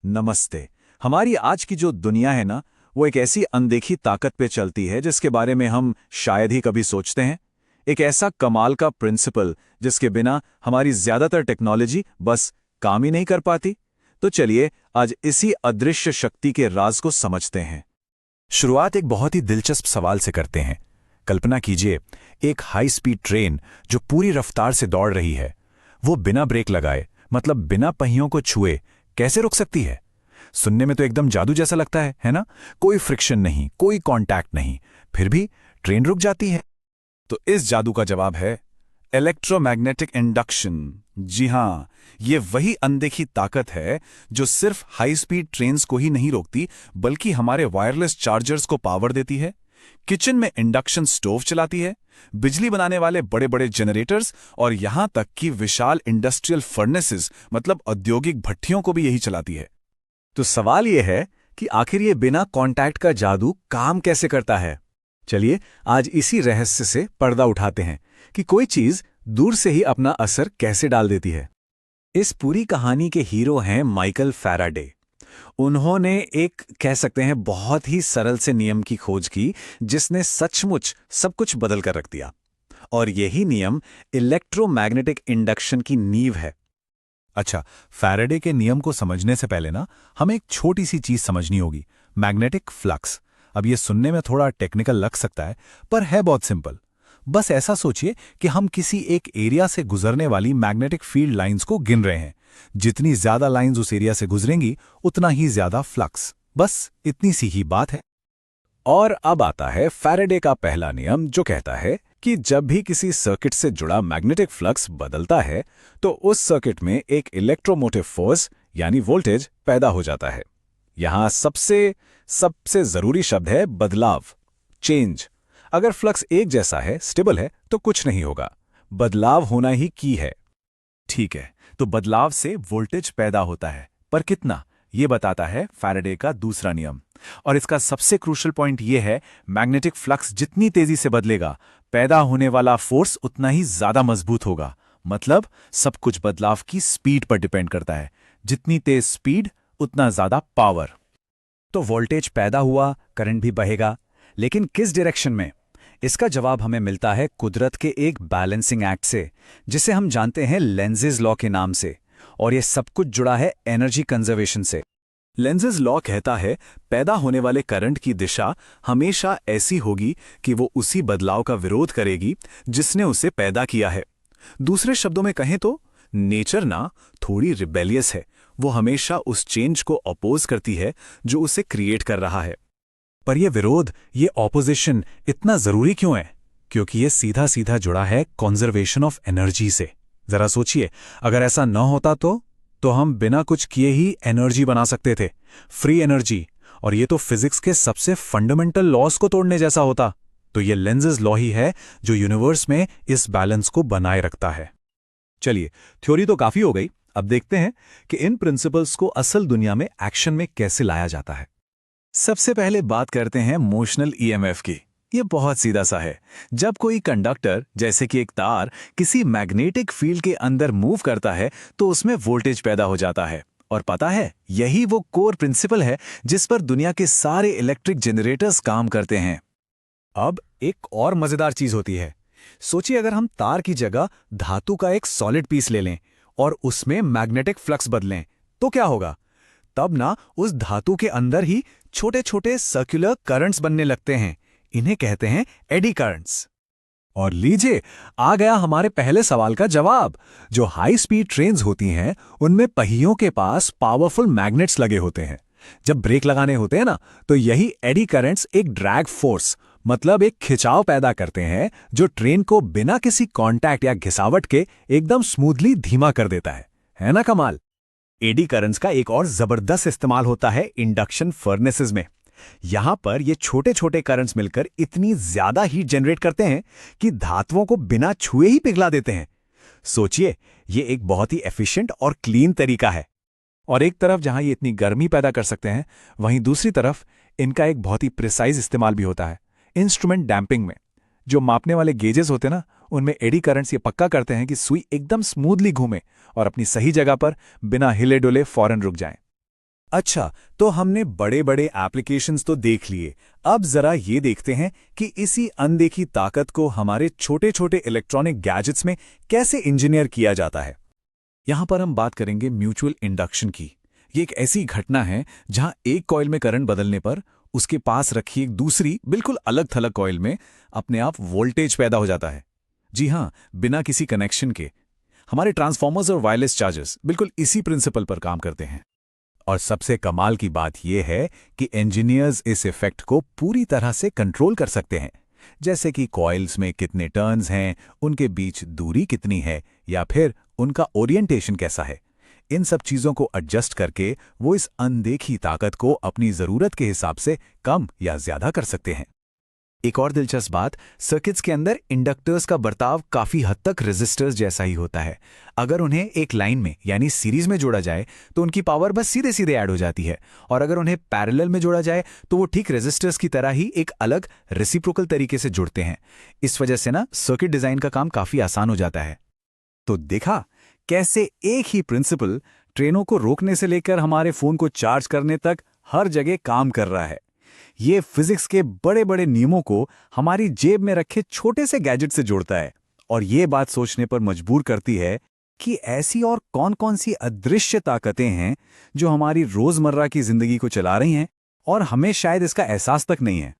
नमस्ते। हमारी आज की जो दुनिया है ना, वो एक ऐसी अनदेखी ताकत पे चलती है जिसके बारे में हम शायद ही कभी सोचते हैं। एक ऐसा कमाल का प्रिंसिपल जिसके बिना हमारी ज्यादातर टेक्नोलॉजी बस काम ही नहीं कर पाती। तो चलिए आज इसी अदृश्य शक्ति के राज को समझते हैं। शुरुआत एक बहुत ही दिलचस्प सवाल से करते हैं। कल्पना कीजिए, एक हाई स्पीड ट्रेन जो पूरी रफ्तार से दौड़ रही है, वो बिना ब्रेक लगाए, मतलब बिना पहियों को छुए कैसे रुक सकती है? सुनने में तो एकदम जादू जैसा लगता है ना? कोई फ्रिक्शन नहीं, कोई कांटेक्ट नहीं, फिर भी ट्रेन रुक जाती है। तो इस जादू का जवाब है इलेक्ट्रोमैग्नेटिक इंडक्शन। जी हां, ये वही अनदेखी ताकत है जो सिर्फ हाई स्पीड ट्रेन्स को ही नहीं रोकती, बल्कि हमारे वायरलेस चार्जर्स को पावर देती है, किचन में इंडक्शन स्टोव चलाती है, बिजली बनाने वाले बड़े बड़े जनरेटर्स और यहां तक कि विशाल इंडस्ट्रियल फर्नेसेस मतलब औद्योगिक भट्टियों को भी यही चलाती है। तो सवाल यह है कि आखिर ये बिना कांटेक्ट का जादू काम कैसे करता है? चलिए आज इसी रहस्य से पर्दा उठाते हैं कि कोई चीज दूर से ही अपना असर कैसे डाल देती है। इस पूरी कहानी के हीरो हैं माइकल फैराडे। उन्होंने एक कह सकते हैं बहुत ही सरल से नियम की खोज की जिसने सचमुच सब कुछ बदल कर रख दिया। और यही नियम इलेक्ट्रोमैग्नेटिक इंडक्शन की नींव है। अच्छा, फैराडे के नियम को समझने से पहले ना हमें एक छोटी सी चीज समझनी होगी, मैग्नेटिक फ्लक्स। अब ये सुनने में थोड़ा टेक्निकल लग सकता है, पर है बहुत सिंपल। बस ऐसा सोचिए कि हम किसी एक एरिया से गुजरने वाली मैग्नेटिक फील्ड लाइंस को गिन रहे हैं। जितनी ज्यादा लाइंस उस एरिया से गुजरेंगी उतना ही ज्यादा फ्लक्स। बस इतनी सी ही बात है। और अब आता है फैराडे का पहला नियम जो कहता है कि जब भी किसी सर्किट से जुड़ा मैग्नेटिक फ्लक्स बदलता है तो उस सर्किट में एक इलेक्ट्रोमोटिव फोर्स यानी वोल्टेज पैदा हो जाता है। यहां सबसे सबसे जरूरी शब्द है बदलाव, चेंज। अगर फ्लक्स एक जैसा है, स्टेबल है, तो कुछ नहीं होगा। बदलाव होना ही की है। ठीक है, तो बदलाव से वोल्टेज पैदा होता है, पर कितना, ये बताता है फैराडे का दूसरा नियम। और इसका सबसे क्रूशियल पॉइंट ये है, मैग्नेटिक फ्लक्स जितनी तेजी से बदलेगा, पैदा होने वाला फोर्स उतना ही ज्यादा मजबूत होगा। मतलब सब कुछ बदलाव की स्पीड पर डिपेंड करता है। जितनी तेज स्पीड उतना ज्यादा पावर। तो वोल्टेज पैदा हुआ, करंट भी बहेगा, लेकिन किस डायरेक्शन में? इसका जवाब हमें मिलता है कुदरत के एक बैलेंसिंग एक्ट से, जिसे हम जानते हैं लेंजेस लॉ के नाम से। और यह सब कुछ जुड़ा है एनर्जी कंजर्वेशन से। लेंजेस लॉ कहता है पैदा होने वाले करंट की दिशा हमेशा ऐसी होगी कि वो उसी बदलाव का विरोध करेगी जिसने उसे पैदा किया है। दूसरे शब्दों में कहें तो नेचर ना थोड़ी रिबेलियस है। वो हमेशा उस चेंज को अपोज करती है जो उसे क्रिएट कर रहा है। पर यह विरोध, ये ऑपोजिशन इतना जरूरी क्यों है? क्योंकि ये सीधा सीधा जुड़ा है कंजर्वेशन ऑफ एनर्जी से। जरा सोचिए, अगर ऐसा न होता तो हम बिना कुछ किए ही एनर्जी बना सकते थे, फ्री एनर्जी। और ये तो फिजिक्स के सबसे फंडामेंटल लॉज को तोड़ने जैसा होता। तो ये लेंजेस लॉ ही है जो यूनिवर्स में इस बैलेंस को बनाए रखता है। चलिए, थ्योरी तो काफी हो गई, अब देखते हैं कि इन प्रिंसिपल्स को असल दुनिया में एक्शन में कैसे लाया जाता है। सबसे पहले बात करते हैं मोशनल ईएमएफ की। ये बहुत सीधा सा है। जब कोई कंडक्टर, जैसे कि एक तार, किसी मैग्नेटिक फील्ड के अंदर मूव करता है तो उसमें वोल्टेज पैदा हो जाता है। और पता है, यही वो कोर प्रिंसिपल है जिस पर दुनिया के सारे इलेक्ट्रिक जनरेटर्स काम करते हैं। अब एक और मजेदार चीज होती है। सोचिए, अगर हम तार की जगह धातु का एक सॉलिड पीस ले लें और उसमें मैग्नेटिक फ्लक्स बदलें, तो क्या होगा? तब ना उस धातु के अंदर ही छोटे छोटे सर्कुलर करंट्स बनने लगते हैं। इन्हें कहते हैं एडी करंट्स। और लीजिए, आ गया हमारे पहले सवाल का जवाब। जो हाई स्पीड ट्रेन्स होती हैं उनमें पहियों के पास पावरफुल मैग्नेट्स लगे होते हैं। जब ब्रेक लगाने होते हैं ना, तो यही एडी करंट्स एक ड्रैग फोर्स मतलब एक खिंचाव पैदा करते हैं जो ट्रेन को बिना किसी कांटेक्ट या घिसावट के एकदम स्मूथली धीमा कर देता है ना कमाल? एडी करंट्स का एक और जबरदस्त इस्तेमाल होता है इंडक्शन फर्नेसेस में। यहां पर ये छोटे छोटे करंट्स मिलकर इतनी ज्यादा हीट जनरेट करते हैं कि धातुओं को बिना छुए ही पिघला देते हैं। सोचिए, ये एक बहुत ही एफिशिएंट और क्लीन तरीका है। और एक तरफ जहां ये इतनी गर्मी पैदा कर सकते हैं, वहीं दूसरी तरफ इनका एक बहुत ही प्रिसाइज इस्तेमाल भी होता है इंस्ट्रूमेंट डैम्पिंग में। जो मापने वाले गेजेस होते हैं ना, उनमें एडी करंट्स ये पक्का करते हैं कि सुई एकदम स्मूथली घूमे और अपनी सही जगह पर बिना हिले डुले फौरन रुक जाए। अच्छा, तो हमने बड़े बड़े एप्लीकेशंस तो देख लिए। अब जरा ये देखते हैं कि इसी अनदेखी ताकत को हमारे छोटे छोटे इलेक्ट्रॉनिक गैजेट्स में कैसे इंजीनियर किया जाता है। यहां पर हम बात करेंगे म्यूचुअल इंडक्शन की। ये एक ऐसी घटना है जहां एक कॉइल में करंट बदलने पर उसके पास रखी एक दूसरी बिल्कुल अलग थलग कॉइल में अपने आप वोल्टेज पैदा हो जाता है। जी हां, बिना किसी कनेक्शन के। हमारे ट्रांसफॉर्मर्स और वायरलेस चार्जर्स बिल्कुल इसी प्रिंसिपल पर काम करते हैं। और सबसे कमाल की बात यह है कि इंजीनियर्स इस इफेक्ट को पूरी तरह से कंट्रोल कर सकते हैं, जैसे कि कॉइल्स में कितने टर्न्स हैं, उनके बीच दूरी कितनी है, या फिर उनका ओरिएंटेशन कैसा है। इन सब चीजों को एडजस्ट करके वो इस अनदेखी ताकत को अपनी जरूरत के हिसाब से कम या ज्यादा कर सकते हैं। एक और दिलचस्प बात, सर्किट्स के अंदर इंडक्टर्स का बर्ताव काफी हद तक रेजिस्टर्स जैसा ही होता है। अगर उन्हें एक लाइन में यानी सीरीज में जोड़ा जाए तो उनकी पावर बस सीधे सीधे ऐड हो जाती है, और अगर उन्हें पैरेलल में जोड़ा जाए तो वो ठीक रेजिस्टर्स की तरह ही एक अलग रेसिप्रोकल तरीके से जुड़ते हैं। इस वजह से ना सर्किट डिजाइन का काम काफी आसान हो जाता है। तो देखा कैसे एक ही प्रिंसिपल ट्रेनों को रोकने से लेकर हमारे फोन को चार्ज करने तक हर जगह काम कर रहा है। ये फिजिक्स के बड़े बड़े नियमों को हमारी जेब में रखे छोटे से गैजेट से जोड़ता है, और ये बात सोचने पर मजबूर करती है कि ऐसी और कौन कौन सी अदृश्य ताकतें हैं जो हमारी रोजमर्रा की जिंदगी को चला रही हैं और हमें शायद इसका एहसास तक नहीं है।